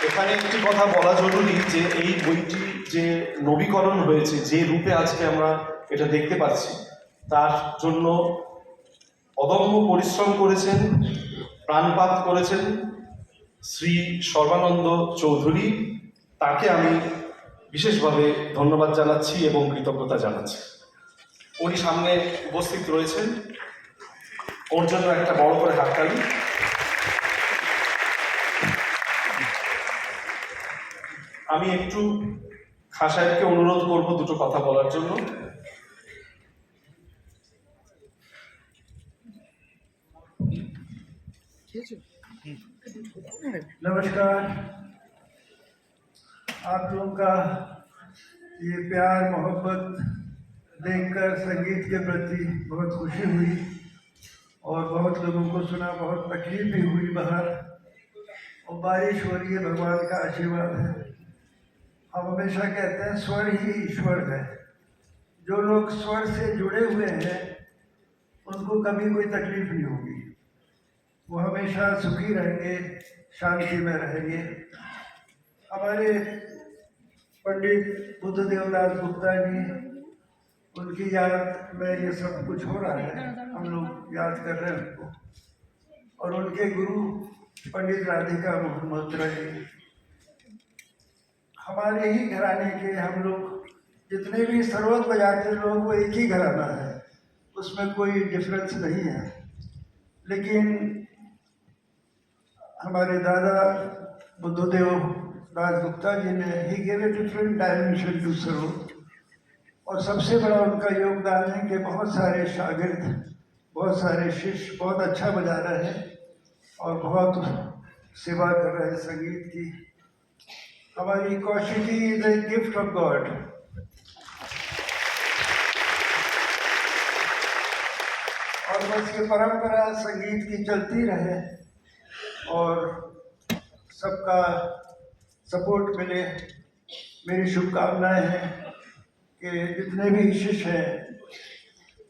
এখানে একটি কথা বলা জরুরি যে এই বইটি যে নবীকরণ হয়েছে, যে রূপে আজকে আমরা এটা দেখতে পাচ্ছি, তার জন্য অদম্য পরিশ্রম করেছেন, প্রাণপাত করেছেন শ্রী সর্বানন্দ চৌধুরী। তাকে আমি বিশেষভাবে ধন্যবাদ জানাচ্ছি এবং কৃতজ্ঞতা জানাচ্ছি। উনি সামনে উপস্থিত রয়েছেন, ওর জন্য একটা বড় করে হাততালি। আমি একটু খাঁ সাহেবকে অনুরোধ করব দুটো কথা বলার জন্য। नमस्कार। आप लोगों का ये प्यार मोहब्बत देखकर संगीत के प्रति बहुत खुशी हुई और बहुत लोगों को सुना, बहुत तकलीफ भी हुई बाहर, और बारिश हो रही है, भगवान का आशीर्वाद है। हम हमेशा कहते हैं स्वर ही ईश्वर है। जो लोग स्वर से जुड़े हुए हैं उनको कभी कोई तकलीफ नहीं होगी, वो हमेशा सुखी रहेंगे, शांति में रहेंगे। हमारे पंडित बुद्धदेव दास गुप्ता जी, उनकी याद में ये सब कुछ हो रहा है, हम लोग याद कर रहे हैं उनको, और उनके गुरु पंडित राधिका मोहन मोहत्रा जी। हमारे ही घराने के हम लोग जितने भी सरोद बजाते लोग वो एक ही घराना है, उसमें कोई डिफरेंस नहीं है। लेकिन हमारे दादा बुद्धदेव दास गुप्ता जी ने he gave a different dimension to sarod, और सबसे बड़ा उनका योगदान है कि बहुत सारे शागिर्द, बहुत सारे शिष्य बहुत अच्छा बजा रहे हैं और बहुत सेवा कर रहे हैं संगीत की। हमारी Kaushiki is a gift of God. और बस ये परंपरा संगीत की चलती रहे और सबका सपोर्ट मिले। मेरी शुभकामनाएं हैं कि जितने भी शिष्य हैं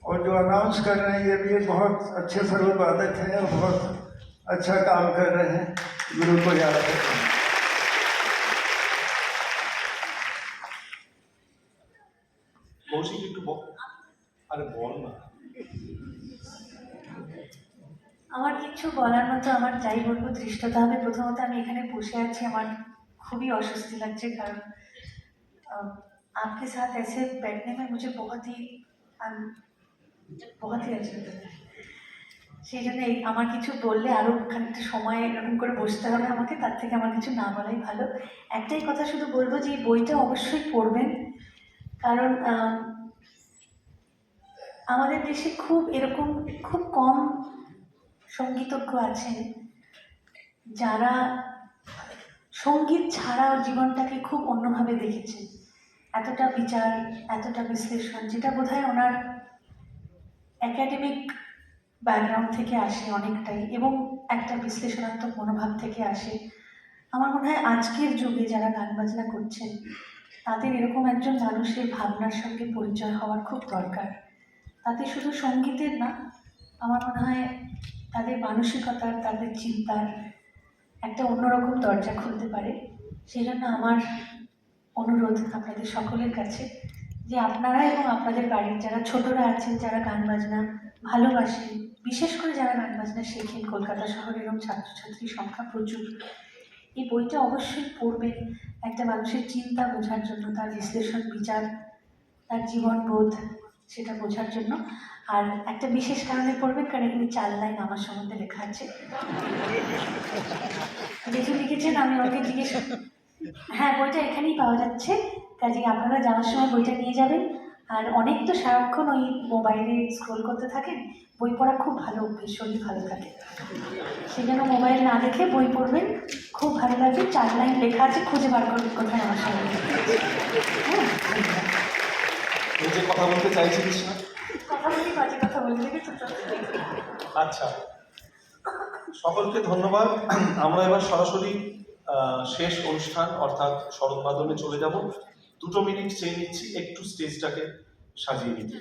और जो अनाउंस कर रहे हैं, ये भी एक बहुत अच्छे सरोद वादक हैं और बहुत अच्छा काम कर रहे हैं, गुरु को याद करते हैं। কৌশিক একটু আরে বল না। আমার কিছু বলার মতো, আমার যাই বলবো ধৃষ্টতা হবে। প্রথমত আমি এখানে বসে আছি, আমার খুবই অস্বস্তি লাগছে, কারণ आपके साथ ऐसे बैठने में मुझे बहुत ही अच्छा लगता है। সেই জন্য আমার কিছু বললে আরও খানিকটা সময় এরকম করে বসতে হবে আমাকে, তার থেকে আমার কিছু না বলাই ভালো। একটাই কথা শুধু বলবো যে এই বইটা অবশ্যই পড়বেন, কারণ আমাদের দেশে খুব কম সঙ্গীতজ্ঞ আছেন যারা সঙ্গীত ছাড়া জীবনটাকে খুব অন্যভাবে দেখেছেন। এতটা বিচার, এতটা বিশ্লেষণ, যেটা বোধহয় ওনার একাডেমিক ব্যাকগ্রাউন্ড থেকে আসে অনেকটাই, এবং একটা বিশ্লেষণাত্মক মনোভাব থেকে আসে। আমার মনে হয় আজকের যুগে যারা গান বাজনা করছেন তাদের এরকম একজন মানুষের ভাবনার সঙ্গে পরিচয় হওয়ার খুব দরকার। তাতে শুধু সঙ্গীতের না, আমার মনে হয় তাদের মানসিকতার, তাদের চিন্তার একটা অন্যরকম দরজা খুলতে পারে। সেই জন্য আমার অনুরোধ আপনাদের সকলের কাছে যে আপনারা এবং আপনাদের বাড়ির যারা ছোটরা আছেন, যারা গান বাজনা ভালোবাসেন, বিশেষ করে যারা গান বাজনা শেখেন, কলকাতা শহরে এরকম ছাত্রছাত্রীর সংখ্যা প্রচুর, এই বইটা অবশ্যই পড়বেন একটা মানুষের চিন্তা বোঝার জন্য, তার বিশ্লেষণ, বিচার, তার জীবনবোধ, সেটা বোঝার জন্য। আর একটা বিশেষ কারণে পড়বেন, কারণ এখানে 4 লাইন আমার সম্বন্ধে লেখা আছে। লিখে লিখেছেন, আমি ওকে জিজ্ঞেস, হ্যাঁ বইটা এখানেই পাওয়া যাচ্ছে, কাজেই আপনারা যাওয়ার সময় বইটা নিয়ে যাবেন। আর অনেক তো সারাক্ষণ ওই মোবাইলে স্ক্রোল করতে থাকেন, বই পড়া খুব ভালো অভ্যেস, শরীর ভালো থাকে। সেই জন্য মোবাইল না দেখে বই পড়বেন, খুব ভালো লাগবে। 4 লাইন লেখা আছে, খুঁজে বার করবেন কোথায় আমার সঙ্গে। হ্যাঁ, যে কথা বলতে চাইছিলিস না? কথা বলি, বাজে কথা বলতে গেছে তো। আচ্ছা, সকলকে ধন্যবাদ। আমরা এবার সরাসরি শেষ অনুষ্ঠান অর্থাৎ শরৎ বাদনে চলে যাব। 2 মিনিট চেয়ে নিচ্ছি একটু স্টেজটাকে সাজিয়ে নিতে।